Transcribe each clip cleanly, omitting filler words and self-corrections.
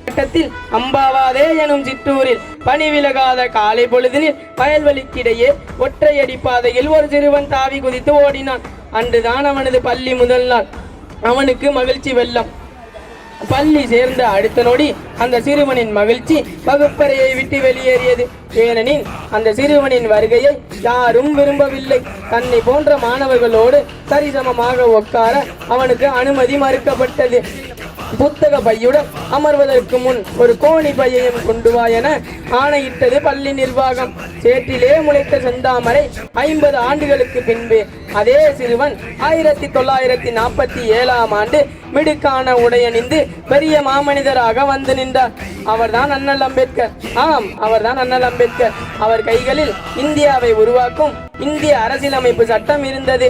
கட்டத்தில் அம்பாவாதே எனும் சிற்றூரில் பனி விலகாத காலை பொழுதினில் வயல்வெளிக்கிடையே ஒற்றையடி பாதையில் ஒரு சிறுவன் தாவி குதித்து ஓடினான். அன்றுதான் அவனது பள்ளி முதல் நாள். அவனுக்கு மகிழ்ச்சி வெள்ளம். பள்ளி சேர்ந்த அடுத்த நொடி அந்த சிறுவனின் மகிழ்ச்சி வகுப்பறையை விட்டு வெளியேறியது. ஏனெனில் அந்த சிறுவனின் வருகையை யாரும் விரும்பவில்லை. தன்னை போன்ற மாணவர்களோடு சரிசமமாக உட்கார அவனுக்கு அனுமதி மறுக்கப்பட்டது. புத்தக பையுடன் அமர்வதற்கு முன் ஒரு கோணி பையையும் கொண்டு வா என ஆணையிட்டது பள்ளி நிர்வாகம். சேற்றிலே முளைத்த செந்தாமரை 50 ஆண்டுகளுக்கு பின்பு அதே சிறுவன் 1947ஆம் ஆண்டு மிடுக்கான உடையணிந்து பெரிய மாமனிதராக வந்து நின்றார். அவர்தான் அண்ணல் அம்பேத்கர். ஆம், அவர்தான் அண்ணல் அம்பேத்கர். அவர் கைகளில் இந்தியாவை உருவாக்கும் இந்திய அரசியலமைப்பு சட்டம் இருந்தது.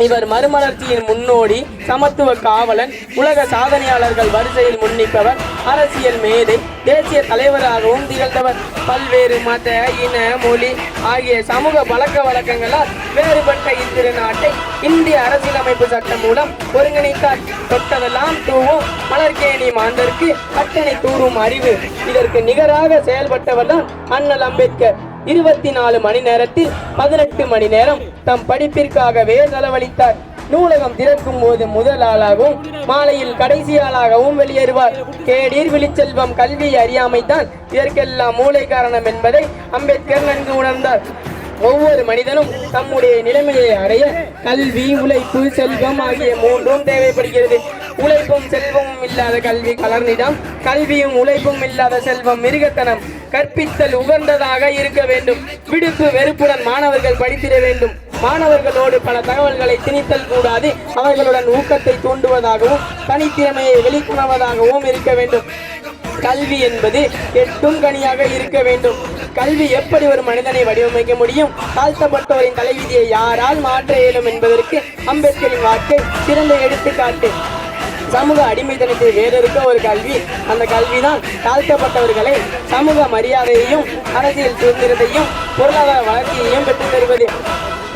இவர் மறுமலர்ச்சியின் முன்னோடி, சமத்துவ காவலன், உலக சாதனையாளர்கள் வரிசையில் முன்னிப்பவர், அரசியல் மேதை, தேசிய தலைவராகவும் திகழ்ந்தவர். பல்வேறு மத, இன, மொழி ஆகிய சமூக பழக்க வழக்கங்களால் வேறுபட்ட இத்திருநாட்டை இந்திய அரசியலமைப்பு சட்டம் மூலம் ஒருங்கிணைத்தார். தொட்டதெல்லாம் தூவும் மலர்கேணி மாந்தருக்கு கட்டணை தூரும் அறிவு, இதற்கு நிகராக செயல்பட்டவர் தான் அண்ணல் அம்பேத்கர். 24 மணி நேரத்தில் 18 மணி நேரம் தம் படிப்பிற்காகவே செலவழித்தார். நூலகம் திறக்கும் போது முதல் ஆளாகவும் மாலையில் கடைசி ஆளாகவும் வெளியேறுவார். கேடீர் விழிச்செல்வம் கல்வி அறியாமைத்தான் இதற்கெல்லாம் மூளை காரணம் என்பதை அம்பேத்கர் நன்கு உணர்ந்தார். ஒவ்வொரு மனிதனும் தம்முடைய நிலைமையை அடைய கல்வி, உழைப்பு, செல்வம் ஆகிய மூன்றும் தேவைப்படுகிறது. உழைப்பும் செல்வமும் இல்லாத கல்வி கலர்நிடம், கல்வியும் உழைப்பும் இல்லாத செல்வம் மிருகத்தனம். கற்பித்தல் உகந்ததாக இருக்க வேண்டும். விடுப்பு வெறுப்புடன் மாணவர்கள் படித்திட வேண்டும். மாணவர்களோடு பல தகவல்களை திணித்தல் கூடாது. அவர்களுடன் ஊக்கத்தை தூண்டுவதாகவும் தனித்திறமையை வெளிக்கொணர்வதாகவும் இருக்க வேண்டும். கல்வி என்பது எட்டும் கனியாக இருக்க வேண்டும். கல்வி எப்படி ஒரு மனிதனை வடிவமைக்க முடியும், தாழ்த்தப்பட்டோரின் தலைவிதியை யாரால் மாற்ற இயலும் என்பதற்கு அம்பேத்கரின் வாழ்க்கை சிறந்த எடுத்துக்காட்டு. சமூக அடிமைத்தனத்தை வேறொருக்க ஒரு கல்வி. அந்த கல்விதான் தாழ்த்தப்பட்டவர்களை சமூக மரியாதையையும் அரசியல் சுதந்திரத்தையும் பொருளாதார வளர்ச்சியையும் பெற்றுத் தருவது.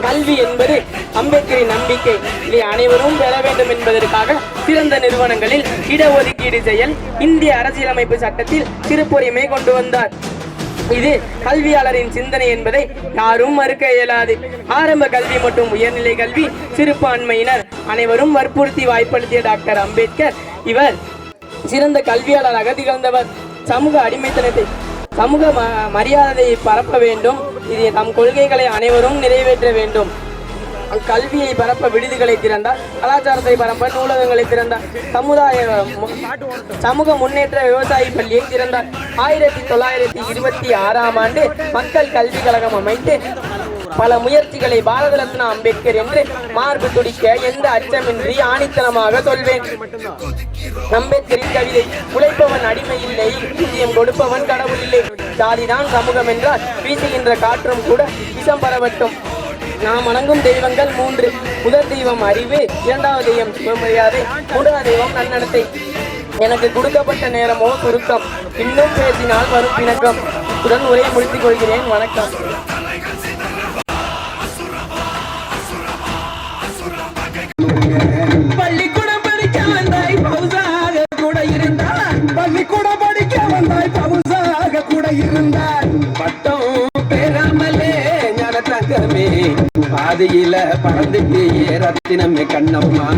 கல்வி என்பது அம்பேத்கரின் நம்பிக்கை. இதை அனைவரும் பெற வேண்டும் என்பதற்காக சிறந்த நிறுவனங்களில் இடஒதுக்கீடு செயல் இந்திய அரசியலமைப்பு சட்டத்தில் சிறப்புரிமை கொண்டு வந்தார். இது கல்வியாளரின் சிந்தனை என்பதை யாரும் மறுக்க இயலாது. ஆரம்ப கல்வி மற்றும் உயர்நிலை கல்வி சிறுபான்மையினர் அனைவரும் வற்புறுத்தி வாய்ப்படுத்திய டாக்டர் அம்பேத்கர் இவர் சிறந்த கல்வியாளராக திகழ்ந்தவர். சமூக அடிமைத்தனத்தை, சமூக மரியாதையை பரப்ப வேண்டும். இது நம் கொள்கைகளை அனைவரும் நிறைவேற்ற வேண்டும். கல்வியை பரப்ப விடுதிகளை திறந்தார். கலாச்சாரத்தை பரப்ப நூலகங்களை திறந்தார். சமூக முன்னேற்ற விவசாய பள்ளியை திறந்தார். 1926ஆம் ஆண்டு மக்கள் கல்வி கழகம் அமைத்து பல முயற்சிகளை பாரத ரத்னா அம்பேத்கர் என்று மார்பு துடிக்க எந்த அச்சமின்றி ஆணித்தனமாக சொல்வேன். அம்பேத்கரின் கவிதை: உழைப்பவன் அடிமை இல்லை, ஊதியம் கொடுப்பவன் கடவுள் இல்லை. ஜாதிதான் சமூகம் என்றால் வீசுகின்ற காற்றும் கூட விஷம் பரவட்டும். நாம் வணங்கும் தெய்வங்கள் 3. முதல் தெய்வம் அறிவு, இரண்டாவது தெய்வம் சுயமரியாதை, மூன்றாவது தெய்வம் நன்னடத்தை. எனக்கு கொடுக்கப்பட்ட நேரமோ சுருக்கம். இன்னும் பேசினால் வரும் பிணக்கம். இத்துடன் உரையை முடித்துக் கொள்கிறேன். வணக்கம். பள்ளிக்கூடம் படிக்க வந்தாய் பவுசாக கூட இருந்தாய். பள்ளிக்கூடம் படிக்க வந்தாய் பவுசாக கூட இருந்தாய். பட்டம் பெறாமலே ஞான தங்கமே பாதையில பறந்துட்டு ரத்தினமே கண்ணம்மா.